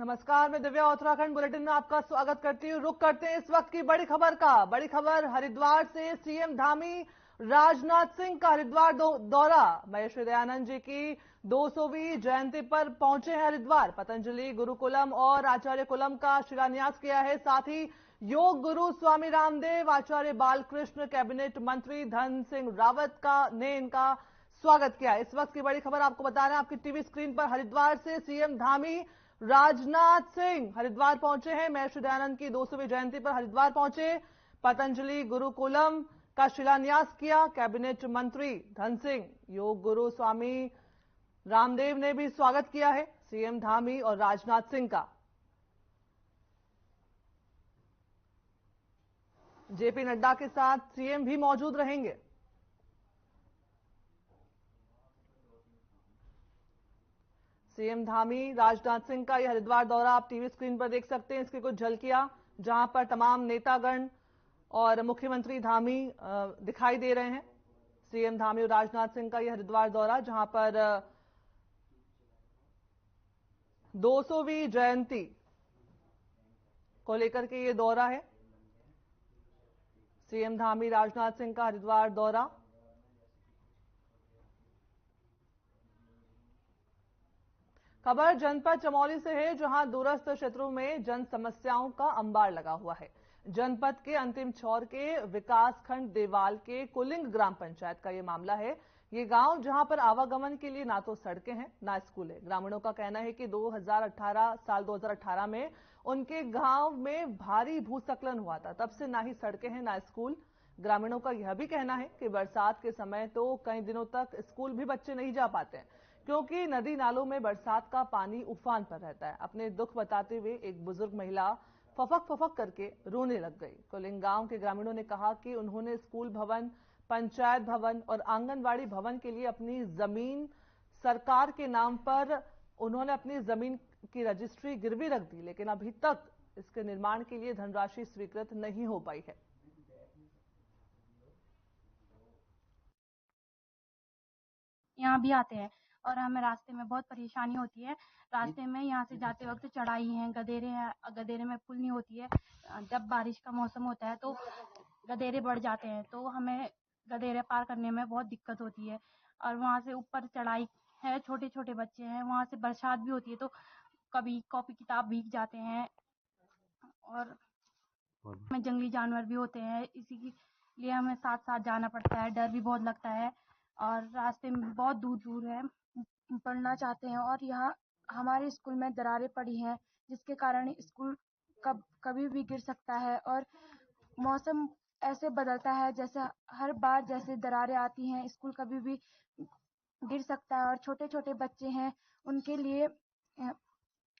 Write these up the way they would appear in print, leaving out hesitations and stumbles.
नमस्कार, मैं दिव्या उत्तराखंड बुलेटिन में आपका स्वागत करती हूँ। रुक करते हैं इस वक्त की बड़ी खबर का। बड़ी खबर हरिद्वार से। सीएम धामी राजनाथ सिंह का हरिद्वार दौरा। महर्षि दयानंद जी की 200वीं जयंती पर पहुंचे हैं हरिद्वार। पतंजलि गुरुकुलम और आचार्य कुलम का शिलान्यास किया है। साथ ही योग गुरु स्वामी रामदेव, आचार्य बालकृष्ण, कैबिनेट मंत्री धन सिंह रावत ने इनका स्वागत किया। इस वक्त की बड़ी खबर आपको बता रहे हैं आपकी टीवी स्क्रीन पर। हरिद्वार से सीएम धामी राजनाथ सिंह हरिद्वार पहुंचे हैं। महर्षि दयानंद की 200वीं जयंती पर हरिद्वार पहुंचे। पतंजलि गुरुकुलम का शिलान्यास किया। कैबिनेट मंत्री धन सिंह, योग गुरु स्वामी रामदेव ने भी स्वागत किया है सीएम धामी और राजनाथ सिंह का। जेपी नड्डा के साथ सीएम भी मौजूद रहेंगे। सीएम धामी राजनाथ सिंह का यह हरिद्वार दौरा आप टीवी स्क्रीन पर देख सकते हैं। इसकी कुछ झलकियां जहां पर तमाम नेतागण और मुख्यमंत्री धामी दिखाई दे रहे हैं। सीएम धामी और राजनाथ सिंह का यह हरिद्वार दौरा जहां पर 200वीं जयंती को लेकर के ये दौरा है। सीएम धामी राजनाथ सिंह का हरिद्वार दौरा। खबर जनपद चमोली से है, जहां दूरस्थ क्षेत्रों में जन समस्याओं का अंबार लगा हुआ है। जनपद के अंतिम छोर के विकासखंड देवाल के कुलिंग ग्राम पंचायत का यह मामला है। ये गांव जहां पर आवागमन के लिए ना तो सड़कें हैं ना स्कूल है। ग्रामीणों का कहना है कि 2018 में उनके गांव में भारी भूस्खलन हुआ था, तब से ना ही सड़कें हैं ना स्कूल। ग्रामीणों का यह भी कहना है कि बरसात के समय तो कई दिनों तक स्कूल भी बच्चे नहीं जा पाते हैं, क्योंकि नदी नालों में बरसात का पानी उफान पर रहता है। अपने दुख बताते हुए एक बुजुर्ग महिला फफक फफक करके रोने लग गई। कुलिंग गांव के ग्रामीणों ने कहा कि उन्होंने स्कूल भवन, पंचायत भवन और आंगनवाड़ी भवन के लिए अपनी जमीन सरकार के नाम पर उन्होंने अपनी जमीन की रजिस्ट्री गिरवी रख दी, लेकिन अभी तक इसके निर्माण के लिए धनराशि स्वीकृत नहीं हो पाई है। यहाँ भी आते हैं और हमें रास्ते में बहुत परेशानी होती है। रास्ते में यहाँ से जाते वक्त चढ़ाई है, गधेरे हैं, गधेरे में पुल नहीं होती है। जब बारिश का मौसम होता है तो गधेरे बढ़ जाते हैं, तो हमें गधेरे पार करने में बहुत दिक्कत होती है। और वहाँ से ऊपर चढ़ाई है, छोटे छोटे बच्चे हैं, वहाँ से बरसात भी होती है तो कभी कॉपी किताब भीग जाते हैं। और में जंगली जानवर भी होते हैं, इसी के लिए हमें साथ साथ जाना पड़ता है। डर भी बहुत लगता है और रास्ते में बहुत दूर दूर है। पढ़ना चाहते हैं और यहाँ हमारे स्कूल में दरारें पड़ी हैं, जिसके कारण स्कूल कभी भी गिर सकता है। और मौसम ऐसे बदलता है, जैसे हर बार जैसे दरारें आती हैं, स्कूल कभी भी गिर सकता है। और छोटे छोटे बच्चे हैं, उनके लिए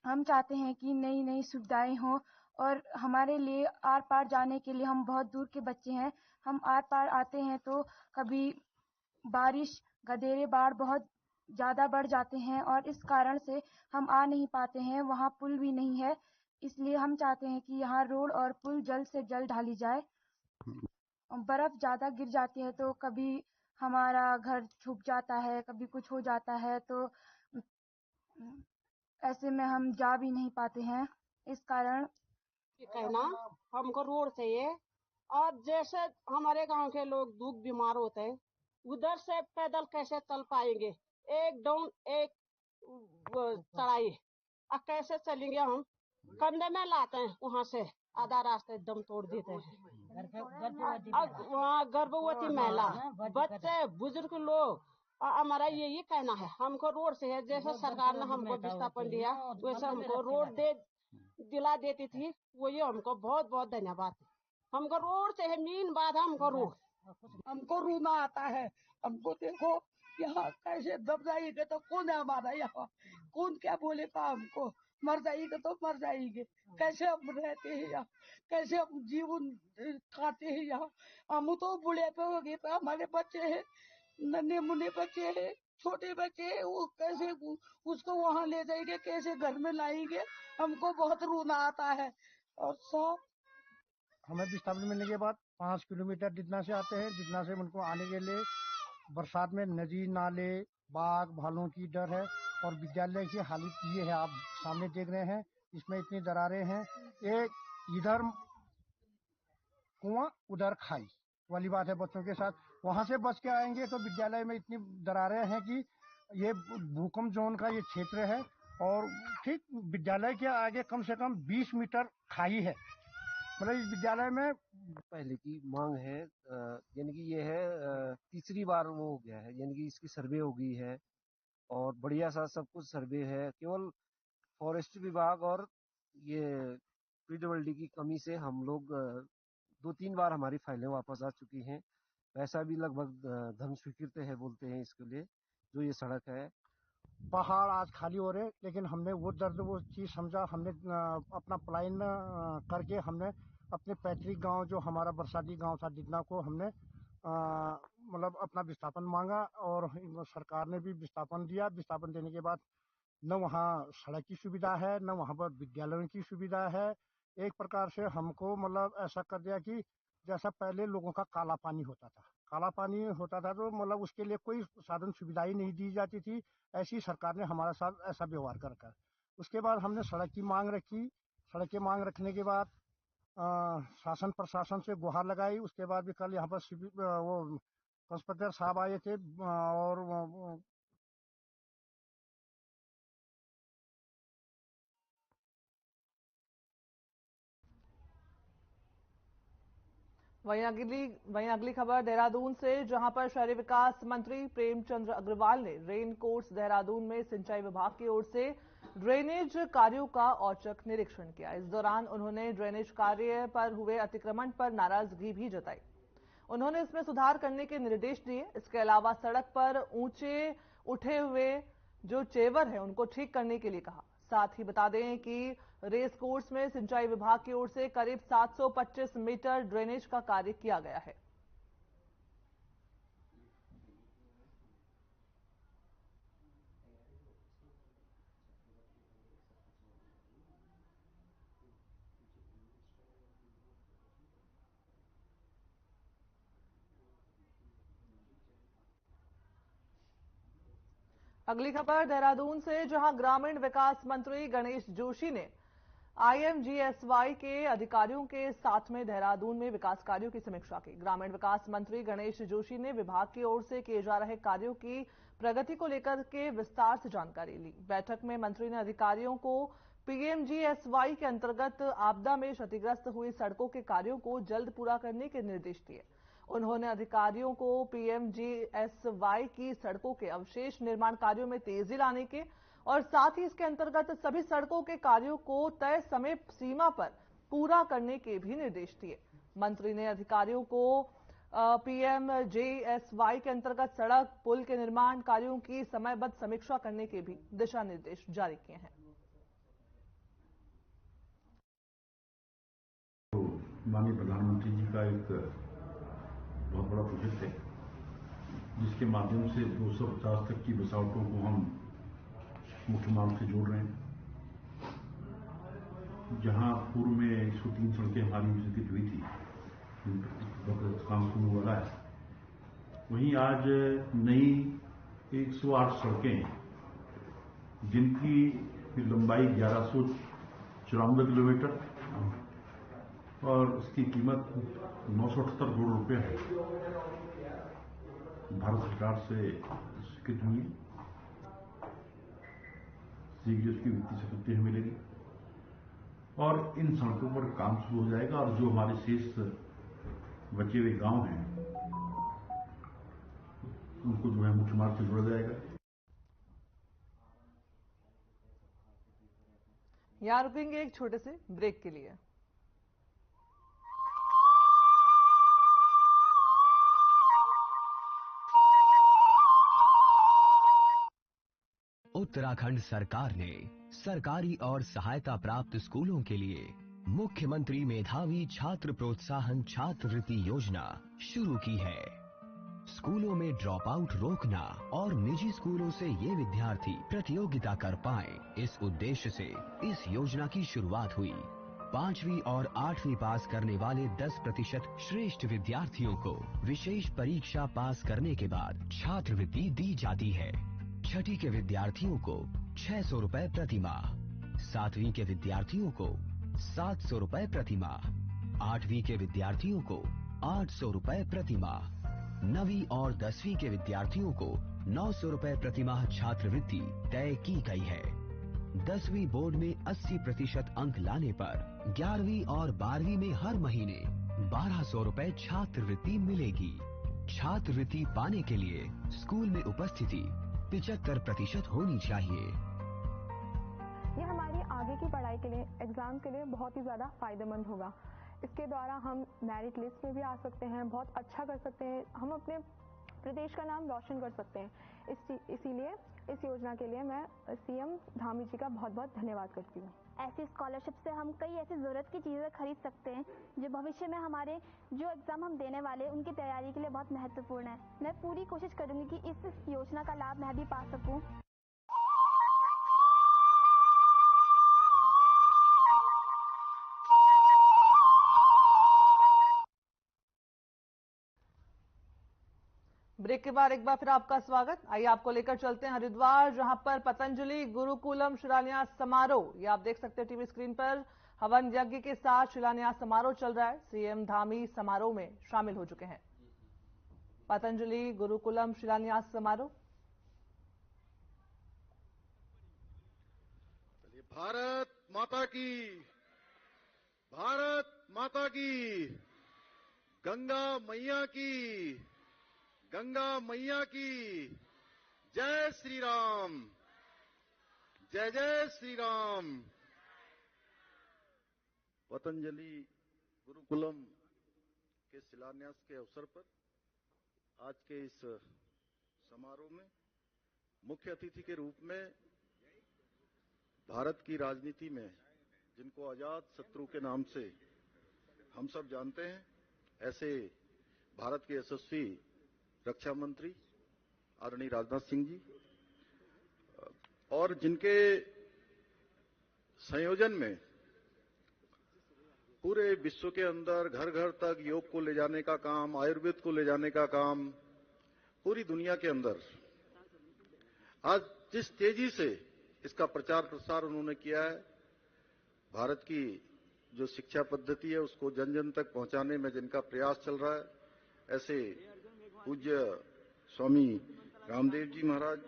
हम चाहते हैं कि नई नई सुविधाएं हो। और हमारे लिए आर पार जाने के लिए, हम बहुत दूर के बच्चे हैं, हम आर पार आते हैं तो कभी बारिश, गधेरे, बाढ़ बहुत ज्यादा बढ़ जाते हैं और इस कारण से हम आ नहीं पाते हैं। वहाँ पुल भी नहीं है, इसलिए हम चाहते हैं कि यहाँ रोड और पुल जल्द से जल्द ढाली जाए। बर्फ ज्यादा गिर जाती है तो कभी हमारा घर छूट जाता है, कभी कुछ हो जाता है, तो ऐसे में हम जा भी नहीं पाते हैं। इस कारण कहना हमको रोड चाहिए। और जैसे हमारे गांव के लोग दुख बीमार होते हैं, उधर से पैदल कैसे चल पाएंगे? एक डाउन एक चढ़ाई, अब कैसे चलेंगे हम? कंधे में लाते हैं, वहाँ से आधा रास्ते दम तोड़ देते हैं। अब वहाँ गर्भवती महिला, बच्चे, बुजुर्ग लोग, हमारा यही कहना है, हमको रोड से है। जैसे सरकार ने हमको विस्थापन दिया, वैसे हमको रोड दिला देती थी, वही हमको बहुत बहुत धन्यवाद। हमको रोड से है, मेन बात है हमको रोड। हमको रोना आता है। हमको देखो यहाँ कैसे दब जाएंगे तो कौन है हमारा यहाँ, कौन क्या बोलेगा? हमको मर जाएंगे तो मर जाएंगे। कैसे हम रहते हैं यहाँ, कैसे हम जीवन खाते हैं यहाँ? हम तो बुढ़े पे हो गए, हमारे बच्चे हैं, नन्हे मुन्ने बच्चे हैं, छोटे बच्चे हैं, वो कैसे उसको वहाँ ले जाएंगे, कैसे घर में लाएंगे? हमको बहुत रोना आता है। और सब हमें विस्थापन मिलने के बाद 5 किलोमीटर जितना से आते हैं, जितना से उनको आने के लिए बरसात में नदी नाले, बाघ भालू की डर है। और विद्यालय की हालत ये है, आप सामने देख रहे हैं, इसमें इतनी दरारें हैं, एक इधर कुआं उधर खाई वाली बात है बच्चों के साथ। वहां से बच के आएंगे तो विद्यालय में इतनी दरारें हैं कि ये भूकंप जोन का ये क्षेत्र है और ठीक विद्यालय के आगे कम से कम 20 मीटर खाई है। मतलब इस विद्यालय में पहले की मांग है, यानी कि ये है तीसरी बार वो हो गया है, यानी कि इसकी सर्वे हो गई है और बढ़िया सा सब कुछ सर्वे है। केवल फॉरेस्ट विभाग और ये पीडब्ल्यूडी की कमी से हम लोग 2-3 बार हमारी फाइलें वापस आ चुकी हैं। पैसा भी लगभग धन स्वीकृत है बोलते हैं इसके लिए, जो ये सड़क है। पहाड़ आज खाली हो रहे, लेकिन हमने वो दर्द वो चीज समझा। हमने अपना पलायन करके हमने अपने पैतृक गांव जो हमारा बरसाती गांव था जितना को हमने मतलब अपना विस्थापन मांगा और सरकार ने भी विस्थापन दिया। विस्थापन देने के बाद न वहाँ सड़क की सुविधा है, न वहाँ पर विद्यालयों की सुविधा है। एक प्रकार से हमको मतलब ऐसा कर दिया कि जैसा पहले लोगों का काला पानी होता था तो मतलब उसके लिए कोई साधन सुविधा ही नहीं दी जाती थी। ऐसी सरकार ने हमारे साथ ऐसा व्यवहार कर उसके बाद हमने सड़क की मांग रखी। सड़क की मांग रखने के बाद शासन प्रशासन से गुहार लगाई। उसके बाद भी कल यहाँ पर वो इंस्पेक्टर साहब आए थे और वहीं अगली खबर देहरादून से, जहां पर शहरी विकास मंत्री प्रेमचंद अग्रवाल ने रेन कोर्स देहरादून में सिंचाई विभाग की ओर से ड्रेनेज कार्यों का औचक निरीक्षण किया। इस दौरान उन्होंने ड्रेनेज कार्य पर हुए अतिक्रमण पर नाराजगी भी जताई। उन्होंने इसमें सुधार करने के निर्देश दिए। इसके अलावा सड़क पर ऊंचे उठे हुए जो चेवर है उनको ठीक करने के लिए कहा। साथ ही बता दें कि रेस कोर्स में सिंचाई विभाग की ओर से करीब 725 मीटर ड्रेनेज का कार्य किया गया है। अगली खबर देहरादून से, जहां ग्रामीण विकास मंत्री गणेश जोशी ने IMGSY के अधिकारियों के साथ में देहरादून में विकास कार्यों की समीक्षा की। ग्रामीण विकास मंत्री गणेश जोशी ने विभाग की ओर से किए जा रहे कार्यों की प्रगति को लेकर के विस्तार से जानकारी ली। बैठक में मंत्री ने अधिकारियों को PMGSY के अंतर्गत आपदा में क्षतिग्रस्त हुई सड़कों के कार्यों को जल्द पूरा करने के निर्देश दिए। उन्होंने अधिकारियों को PMGSY की सड़कों के अवशेष निर्माण कार्यों में तेजी लाने के और साथ ही इसके अंतर्गत सभी सड़कों के कार्यों को तय समय सीमा पर पूरा करने के भी निर्देश दिए। मंत्री ने अधिकारियों को PMGSY के अंतर्गत सड़क पुल के निर्माण कार्यों की समयबद्ध समीक्षा करने के भी दिशा निर्देश जारी किए हैं। माननीय प्रधानमंत्री जी का एक बहुत बड़ा प्रोजेक्ट है, जिसके माध्यम से 250 तक की बसावटों को हम मुख्य मार्ग से जोड़ रहे हैं। जहां पूर्व में 103 सड़कें हमारी विकसित हुई थी, काम शुरू हो रहा है, वहीं आज नई 108 सड़कें जिनकी लंबाई 1194 किलोमीटर और इसकी कीमत 978 करोड़ रुपए है, भारत सरकार से स्वीकृत हुई। शीघ्र इसकी वित्तीय स्वीकृति मिलेगी और इन सड़कों पर काम शुरू हो जाएगा और जो हमारे शेष बचे हुए गांव हैं उनको जो है मुख्य मार्ग से जोड़ा जाएगा। यहां रुकेंगे एक छोटे से ब्रेक के लिए। उत्तराखंड सरकार ने सरकारी और सहायता प्राप्त स्कूलों के लिए मुख्यमंत्री मेधावी छात्र प्रोत्साहन छात्रवृत्ति योजना शुरू की है। स्कूलों में ड्रॉप आउट रोकना और निजी स्कूलों से ये विद्यार्थी प्रतियोगिता कर पाएं, इस उद्देश्य से इस योजना की शुरुआत हुई। 5वीं और 8वीं पास करने वाले 10% श्रेष्ठ विद्यार्थियों को विशेष परीक्षा पास करने के बाद छात्रवृत्ति दी जाती है। छठी के विद्यार्थियों को 600 रुपए प्रति माह, 7वीं के विद्यार्थियों को 700 रुपए प्रति माह, 8वीं के विद्यार्थियों को 800 रुपए प्रति माह, 9वीं और 10वीं के विद्यार्थियों को 900 रुपए प्रति माह छात्रवृत्ति तय की गई है। 10वीं बोर्ड में 80% अंक लाने पर 11वीं और 12वीं में हर महीने 1200 रुपए छात्रवृत्ति मिलेगी। छात्रवृत्ति पाने के लिए स्कूल में उपस्थिति 75% होनी चाहिए। ये हमारी आगे की पढ़ाई के लिए, एग्जाम के लिए बहुत ही ज़्यादा फायदेमंद होगा। इसके द्वारा हम मेरिट लिस्ट में भी आ सकते हैं, बहुत अच्छा कर सकते हैं, हम अपने प्रदेश का नाम रोशन कर सकते हैं। इसीलिए इस योजना के लिए मैं सीएम धामी जी का बहुत बहुत धन्यवाद करती हूँ। ऐसी स्कॉलरशिप से हम कई ऐसी ज़रूरत की चीज़ें खरीद सकते हैं जो भविष्य में हमारे जो एग्ज़ाम हम देने वाले उनकी तैयारी के लिए बहुत महत्वपूर्ण है। मैं पूरी कोशिश करूँगी कि इस योजना का लाभ मैं भी पा सकूँ। ब्रेक के बाद एक बार फिर आपका स्वागत। आइए आपको लेकर चलते हैं हरिद्वार, जहां पर पतंजलि गुरुकुलम शिलान्यास समारोह, ये आप देख सकते हैं टीवी स्क्रीन पर, हवन यज्ञ के साथ शिलान्यास समारोह चल रहा है। सीएम धामी समारोह में शामिल हो चुके हैं। पतंजलि गुरुकुलम शिलान्यास समारोह। भारत माता की, भारत माता की, गंगा मैया की, गंगा मैया की, जय श्री राम, जय जय श्री राम। पतंजलि गुरुकुलम के शिलान्यास के अवसर पर आज के इस समारोह में मुख्य अतिथि के रूप में भारत की राजनीति में जिनको अजात शत्रु के नाम से हम सब जानते हैं, ऐसे भारत के यशस्वी रक्षा मंत्री आदरणीय राजनाथ सिंह जी, और जिनके संयोजन में पूरे विश्व के अंदर घर घर तक योग को ले जाने का काम, आयुर्वेद को ले जाने का काम पूरी दुनिया के अंदर आज जिस तेजी से इसका प्रचार प्रसार उन्होंने किया है, भारत की जो शिक्षा पद्धति है उसको जन जन तक पहुंचाने में जिनका प्रयास चल रहा है, ऐसे पूज्य स्वामी रामदेव जी महाराज,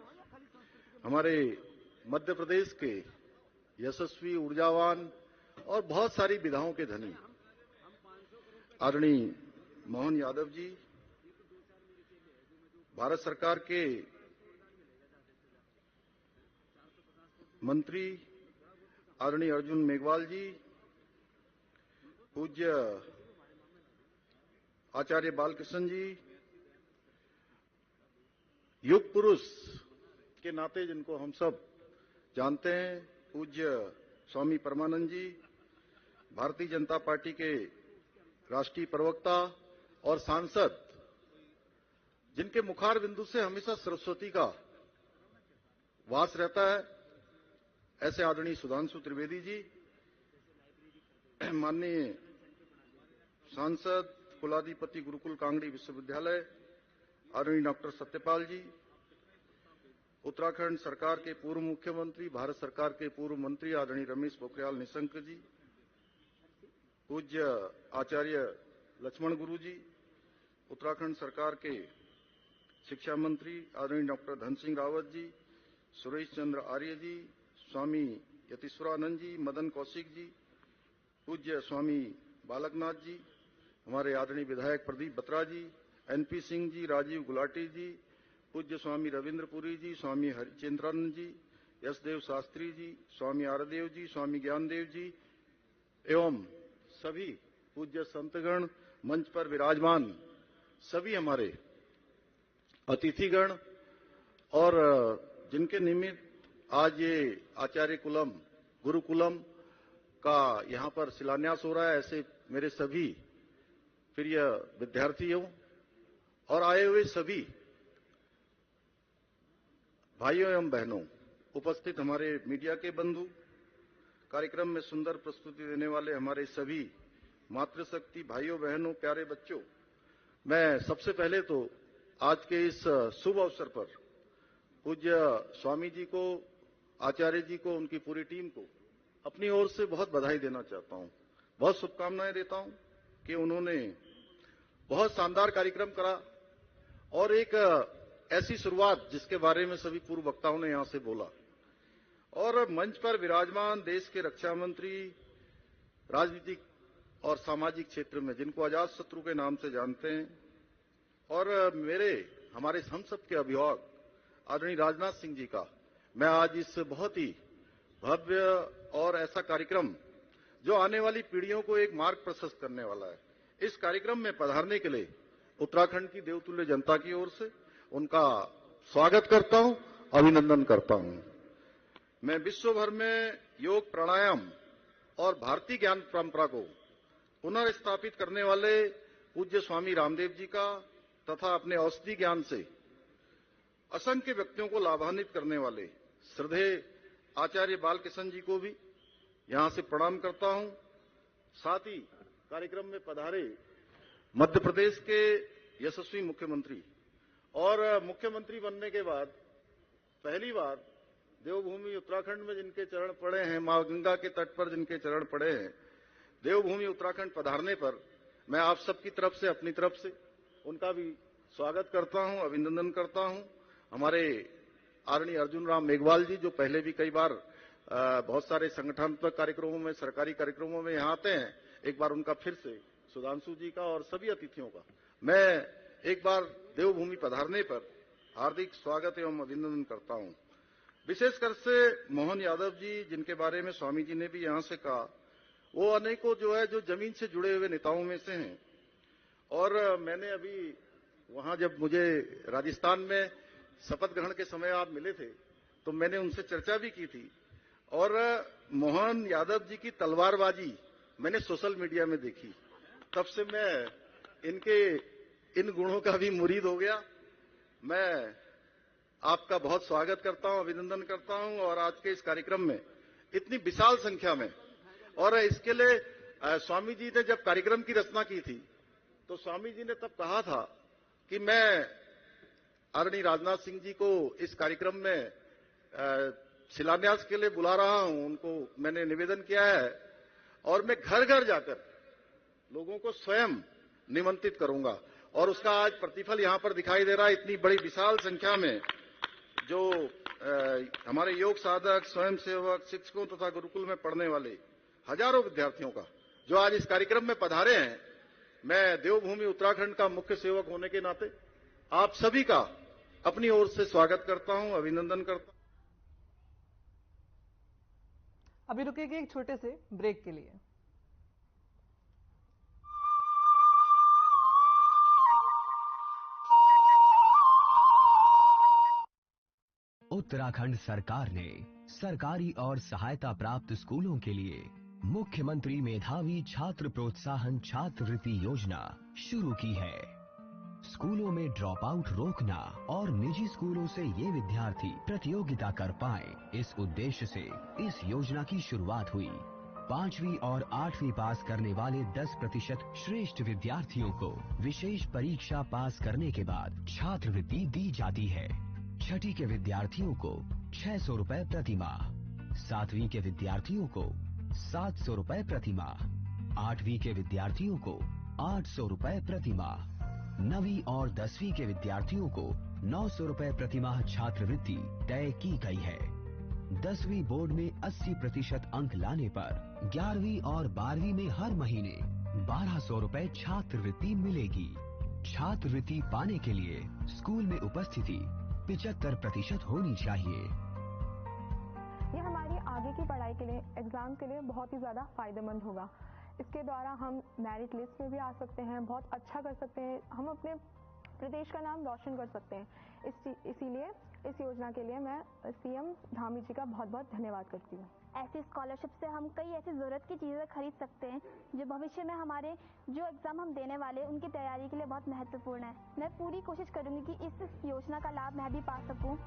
हमारे मध्य प्रदेश के यशस्वी, ऊर्जावान और बहुत सारी विधाओं के धनी आदरणीय मोहन यादव जी, भारत सरकार के मंत्री आदरणीय अर्जुन मेघवाल जी, पूज्य आचार्य बालकृष्ण जी, युग पुरुष के नाते जिनको हम सब जानते हैं, पूज्य स्वामी परमानंद जी, भारतीय जनता पार्टी के राष्ट्रीय प्रवक्ता और सांसद, जिनके मुखार बिंदु से हमेशा सरस्वती का वास रहता है, ऐसे आदरणीय सुधांशु त्रिवेदी जी, माननीय सांसद कुलाधिपति गुरुकुल कांगड़ी विश्वविद्यालय आदरणीय डॉक्टर सत्यपाल जी, उत्तराखंड सरकार के पूर्व मुख्यमंत्री, भारत सरकार के पूर्व मंत्री आदरणीय रमेश पोखरियाल निशंक जी, पूज्य आचार्य लक्ष्मण गुरु जी, उत्तराखंड सरकार के शिक्षा मंत्री आदरणीय डॉक्टर धन सिंह रावत जी, सुरेश चंद्र आर्य जी, स्वामी यतीश्वरानंद जी, मदन कौशिक जी, पूज्य स्वामी बालकनाथ जी, हमारे आदरणीय विधायक प्रदीप बत्रा जी, एनपी सिंह जी, राजीव गुलाटी जी, पूज्य स्वामी रविंद्रपुरी जी, स्वामी हरिचंद्रन जी, यशदेव शास्त्री जी, स्वामी आरदेव जी, स्वामी ज्ञानदेव जी एवं सभी पूज्य संतगण, मंच पर विराजमान सभी हमारे अतिथिगण और जिनके निमित्त आज ये आचार्य कुलम गुरुकुलम का यहाँ पर शिलान्यास हो रहा है, ऐसे मेरे सभी प्रिय विद्यार्थियों और आए हुए सभी भाइयों एवं बहनों, उपस्थित हमारे मीडिया के बंधु, कार्यक्रम में सुंदर प्रस्तुति देने वाले हमारे सभी मातृशक्ति भाइयों बहनों, प्यारे बच्चों, मैं सबसे पहले तो आज के इस शुभ अवसर पर पूज्य स्वामी जी को, आचार्य जी को, उनकी पूरी टीम को अपनी ओर से बहुत बधाई देना चाहता हूं, बहुत शुभकामनाएं देता हूं कि उन्होंने बहुत शानदार कार्यक्रम करा और एक ऐसी शुरुआत जिसके बारे में सभी पूर्व वक्ताओं ने यहां से बोला और मंच पर विराजमान देश के रक्षा मंत्री, राजनीतिक और सामाजिक क्षेत्र में जिनको अजात शत्रु के नाम से जानते हैं और हमारे हम सब के अभिभावक आदरणीय राजनाथ सिंह जी का मैं आज इस बहुत ही भव्य और ऐसा कार्यक्रम जो आने वाली पीढ़ियों को एक मार्ग प्रशस्त करने वाला है, इस कार्यक्रम में पधारने के लिए उत्तराखंड की देवतुल्य जनता की ओर से उनका स्वागत करता हूं, अभिनंदन करता हूं। मैं विश्व भर में योग, प्राणायाम और भारतीय ज्ञान परंपरा को पुनर्स्थापित करने वाले पूज्य स्वामी रामदेव जी का तथा अपने औषधि ज्ञान से असंख्य व्यक्तियों को लाभान्वित करने वाले श्रद्धेय आचार्य बालकृष्ण जी को भी यहां से प्रणाम करता हूं। साथ ही कार्यक्रम में पधारे मध्य प्रदेश के यशस्वी मुख्यमंत्री और मुख्यमंत्री बनने के बाद पहली बार देवभूमि उत्तराखंड में जिनके चरण पड़े हैं, मां गंगा के तट पर जिनके चरण पड़े हैं, देवभूमि उत्तराखंड पधारने पर मैं आप सबकी तरफ से, अपनी तरफ से उनका भी स्वागत करता हूं, अभिनंदन करता हूं। हमारे आदरणीय अर्जुन राम मेघवाल जी जो पहले भी कई बार बहुत सारे संगठनात्मक कार्यक्रमों में, सरकारी कार्यक्रमों में यहाँ आते हैं, एक बार उनका फिर से सुधांशु जी का और सभी अतिथियों का मैं एक बार देवभूमि पधारने पर हार्दिक स्वागत एवं अभिनंदन करता हूं। विशेषकर से मोहन यादव जी जिनके बारे में स्वामी जी ने भी यहां से कहा, वो अनेकों जो जमीन से जुड़े हुए नेताओं में से हैं और मैंने अभी वहां जब मुझे राजस्थान में शपथ ग्रहण के समय आप मिले थे तो मैंने उनसे चर्चा भी की थी और मोहन यादव जी की तलवारबाजी मैंने सोशल मीडिया में देखी, तब से मैं इनके इन गुणों का भी मुरीद हो गया। मैं आपका बहुत स्वागत करता हूं, अभिनंदन करता हूं और आज के इस कार्यक्रम में इतनी विशाल संख्या में, और इसके लिए स्वामी जी ने जब कार्यक्रम की रचना की थी तो स्वामी जी ने तब कहा था कि मैं आदरणीय राजनाथ सिंह जी को इस कार्यक्रम में शिलान्यास के लिए बुला रहा हूं, उनको मैंने निवेदन किया है और मैं घर घर जाकर लोगों को स्वयं निमंत्रित करूंगा और उसका आज प्रतिफल यहां पर दिखाई दे रहा है। इतनी बड़ी विशाल संख्या में जो हमारे योग साधक, स्वयंसेवक, शिक्षकों तथा गुरुकुल में पढ़ने वाले हजारों विद्यार्थियों का जो आज इस कार्यक्रम में पधारे हैं, मैं देवभूमि उत्तराखंड का मुख्य सेवक होने के नाते आप सभी का अपनी ओर से स्वागत करता हूं, अभिनंदन करता हूं। अभी रुकेंगे एक छोटे से ब्रेक के लिए। उत्तराखंड सरकार ने सरकारी और सहायता प्राप्त स्कूलों के लिए मुख्यमंत्री मेधावी छात्र प्रोत्साहन छात्रवृत्ति योजना शुरू की है। स्कूलों में ड्रॉप आउट रोकना और निजी स्कूलों से ये विद्यार्थी प्रतियोगिता कर पाएं, इस उद्देश्य से इस योजना की शुरुआत हुई। 5वीं और 8वीं पास करने वाले 10% श्रेष्ठ विद्यार्थियों को विशेष परीक्षा पास करने के बाद छात्रवृत्ति दी जाती है। 6ठी के विद्यार्थियों को 600 रुपए प्रति माह, 7वीं के विद्यार्थियों को 700 रुपए प्रति माह, 8वीं के विद्यार्थियों को 800 रुपए प्रति माह, 9वीं और 10वीं के विद्यार्थियों को 900 रुपए प्रति माह छात्रवृत्ति तय की गई है। 10वीं बोर्ड में 80% अंक लाने पर 11वीं और 12वीं में हर महीने 1200 रुपए छात्रवृत्ति मिलेगी। छात्रवृत्ति पाने के लिए स्कूल में उपस्थिति 75% होनी चाहिए। ये हमारी आगे की पढ़ाई के लिए, एग्जाम के लिए बहुत ही ज़्यादा फायदेमंद होगा। इसके द्वारा हम मेरिट लिस्ट में भी आ सकते हैं, बहुत अच्छा कर सकते हैं, हम अपने प्रदेश का नाम रोशन कर सकते हैं। इसीलिए इस योजना के लिए मैं सीएम धामी जी का बहुत बहुत धन्यवाद करती हूँ। ऐसी स्कॉलरशिप से हम कई ऐसी ज़रूरत की चीज़ें खरीद सकते हैं जो भविष्य में हमारे जो एग्ज़ाम हम देने वाले उनकी तैयारी के लिए बहुत महत्वपूर्ण है। मैं पूरी कोशिश करूँगी कि इस योजना का लाभ मैं भी पा सकूँ।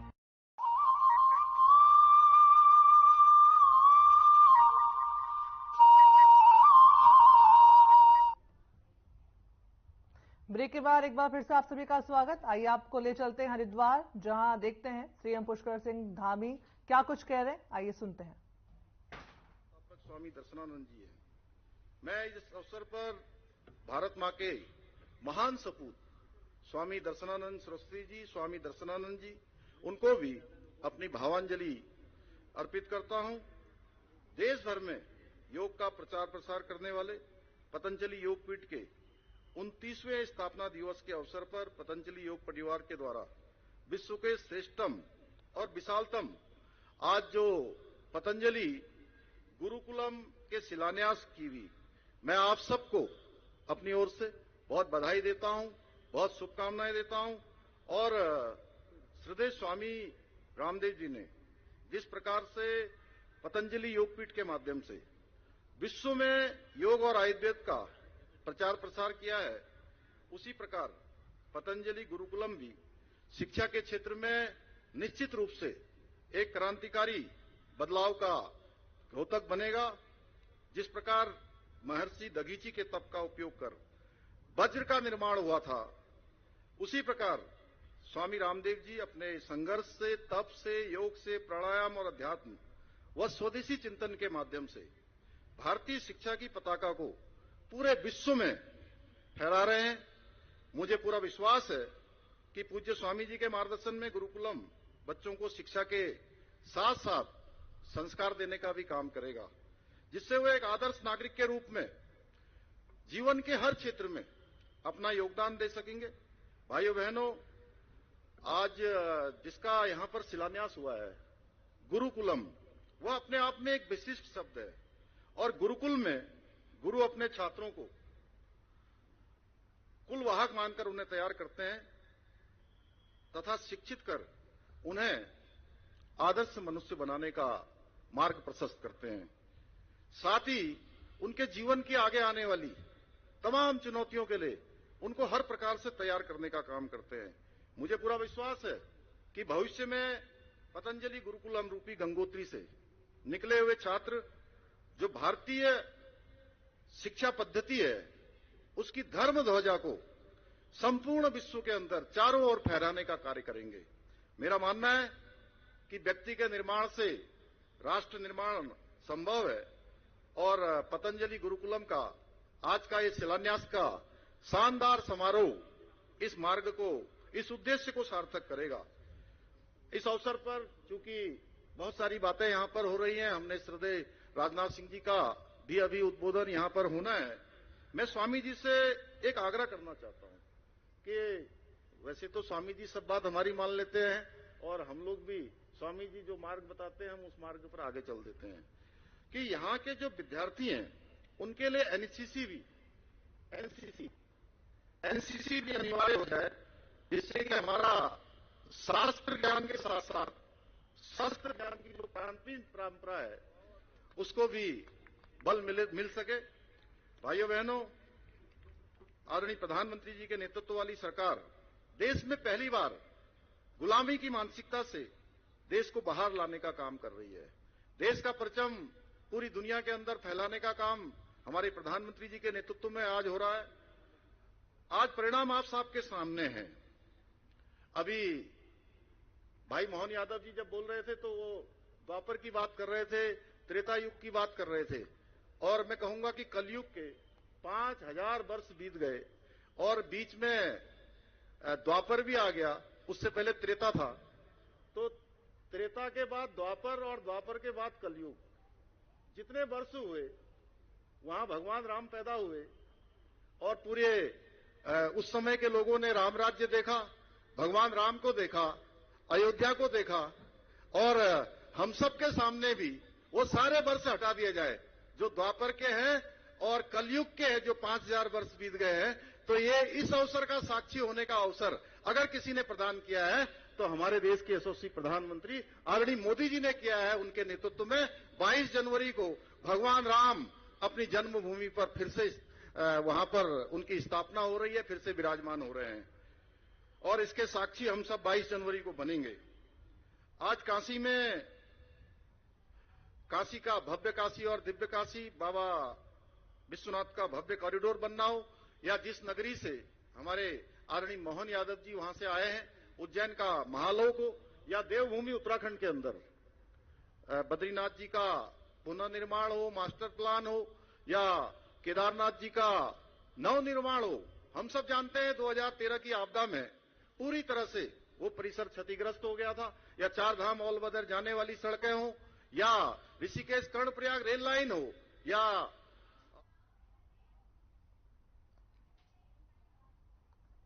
ब्रेक के बाद एक बार फिर से आप सभी का स्वागत। आइए आपको ले चलते हैं हरिद्वार, जहां देखते हैं सीएम पुष्कर सिंह धामी क्या कुछ कह रहे हैं। आइए सुनते हैं। स्वामी दर्शनानंद जी हैं। मैं इस अवसर पर भारत मां के महान सपूत स्वामी दर्शनानंद सरस्वती जी, स्वामी दर्शनानंद जी, उनको भी अपनी भावांजलि अर्पित करता हूं। देश भर में योग का प्रचार प्रसार करने वाले पतंजलि योग पीठ के 29वें स्थापना दिवस के अवसर पर पतंजलि योग परिवार के द्वारा विश्व के श्रेष्ठतम और विशालतम आज जो पतंजलि गुरुकुलम के शिलान्यास की हुई, मैं आप सबको अपनी ओर से बहुत बधाई देता हूं, बहुत शुभकामनाएं देता हूं। और श्रद्धेय स्वामी रामदेव जी ने जिस प्रकार से पतंजलि योगपीठ के माध्यम से विश्व में योग और आयुर्वेद का प्रचार प्रसार किया है, उसी प्रकार पतंजलि गुरुकुलम भी शिक्षा के क्षेत्र में निश्चित रूप से एक क्रांतिकारी बदलाव का द्योतक बनेगा। जिस प्रकार महर्षि दधीची के तप का उपयोग कर वज्र का निर्माण हुआ था, उसी प्रकार स्वामी रामदेव जी अपने संघर्ष से, तप से, योग से, प्राणायाम और अध्यात्म व स्वदेशी चिंतन के माध्यम से भारतीय शिक्षा की पताका को पूरे विश्व में फहरा रहे हैं। मुझे पूरा विश्वास है कि पूज्य स्वामी जी के मार्गदर्शन में गुरुकुलम बच्चों को शिक्षा के साथ साथ संस्कार देने का भी काम करेगा, जिससे वो एक आदर्श नागरिक के रूप में जीवन के हर क्षेत्र में अपना योगदान दे सकेंगे। भाइयों बहनों, आज जिसका यहां पर शिलान्यास हुआ है गुरुकुलम, वह अपने आप में एक विशिष्ट शब्द है। और गुरुकुल में गुरु अपने छात्रों को कुलवाहक मानकर उन्हें तैयार करते हैं तथा शिक्षित कर उन्हें आदर्श मनुष्य बनाने का मार्ग प्रशस्त करते हैं। साथ ही उनके जीवन की आगे आने वाली तमाम चुनौतियों के लिए उनको हर प्रकार से तैयार करने का काम करते हैं। मुझे पूरा विश्वास है कि भविष्य में पतंजलि गुरुकुलम रूपी गंगोत्री से निकले हुए छात्र जो भारतीय शिक्षा पद्धति है, उसकी धर्म ध्वजा को संपूर्ण विश्व के अंदर चारों ओर फहराने का कार्य करेंगे। मेरा मानना है कि व्यक्ति के निर्माण से राष्ट्र निर्माण संभव है और पतंजलि गुरुकुलम का आज का ये शिलान्यास का शानदार समारोह इस मार्ग को, इस उद्देश्य को सार्थक करेगा। इस अवसर पर चूंकि बहुत सारी बातें यहां पर हो रही हैं, हमने श्रद्धेय राजनाथ सिंह जी का भी अभी उद्बोधन यहां पर होना है। मैं स्वामी जी से एक आग्रह करना चाहता हूं कि वैसे तो स्वामी जी सब बात हमारी मान लेते हैं और हम लोग भी स्वामी जी जो मार्ग बताते हैं हम उस मार्ग पर आगे चल देते हैं, कि यहाँ के जो विद्यार्थी हैं उनके लिए एनसीसी भी अनिवार्य हो जाए, जिससे कि हमारा शास्त्र ज्ञान के साथ साथ शस्त्र ज्ञान की जो पारंपरिक परंपरा है उसको भी बल मिल सके। भाइयों बहनों, आदरणीय प्रधानमंत्री जी के नेतृत्व वाली सरकार देश में पहली बार गुलामी की मानसिकता से देश को बाहर लाने का काम कर रही है। देश का परचम पूरी दुनिया के अंदर फैलाने का काम हमारे प्रधानमंत्री जी के नेतृत्व में आज हो रहा है। आज परिणाम आप सबके सामने हैं। अभी भाई मोहन यादव जी जब बोल रहे थे तो वो द्वापर की बात कर रहे थे, त्रेता युग की बात कर रहे थे, और मैं कहूंगा कि कलयुग के 5000 वर्ष बीत गए और बीच में द्वापर भी आ गया, उससे पहले त्रेता था, तो त्रेता के बाद द्वापर और द्वापर के बाद कलयुग, जितने वर्ष हुए वहां भगवान राम पैदा हुए और पूरे उस समय के लोगों ने राम राज्य देखा, भगवान राम को देखा, अयोध्या को देखा, और हम सब के सामने भी वो सारे वर्ष हटा दिए जाए जो द्वापर के हैं और कलयुग के हैं जो 5000 वर्ष बीत गए हैं, तो ये इस अवसर का साक्षी होने का अवसर अगर किसी ने प्रदान किया है तो हमारे देश के यशस्वी प्रधानमंत्री आदरणीय मोदी जी ने किया है। उनके नेतृत्व में 22 जनवरी को भगवान राम अपनी जन्मभूमि पर फिर से वहां पर उनकी स्थापना हो रही है, फिर से विराजमान हो रहे हैं और इसके साक्षी हम सब 22 जनवरी को बनेंगे। आज काशी में काशी का भव्य काशी और दिव्य काशी, बाबा विश्वनाथ का भव्य कॉरिडोर बनना हो, या जिस नगरी से हमारे आदरणीय मोहन यादव जी वहां से आए हैं, उज्जैन का महालोक हो, या देवभूमि उत्तराखंड के अंदर बद्रीनाथ जी का पुनर्निर्माण हो, मास्टर प्लान हो या केदारनाथ जी का नवनिर्माण हो, हम सब जानते हैं 2013 की आपदा में पूरी तरह से वो परिसर क्षतिग्रस्त हो गया था। या चार धाम ऑल वेदर जाने वाली सड़कें हो, या ऋषिकेश कर्णप्रयाग रेल लाइन हो, या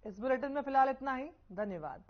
इस बुलेटिन में फिलहाल इतना ही। धन्यवाद।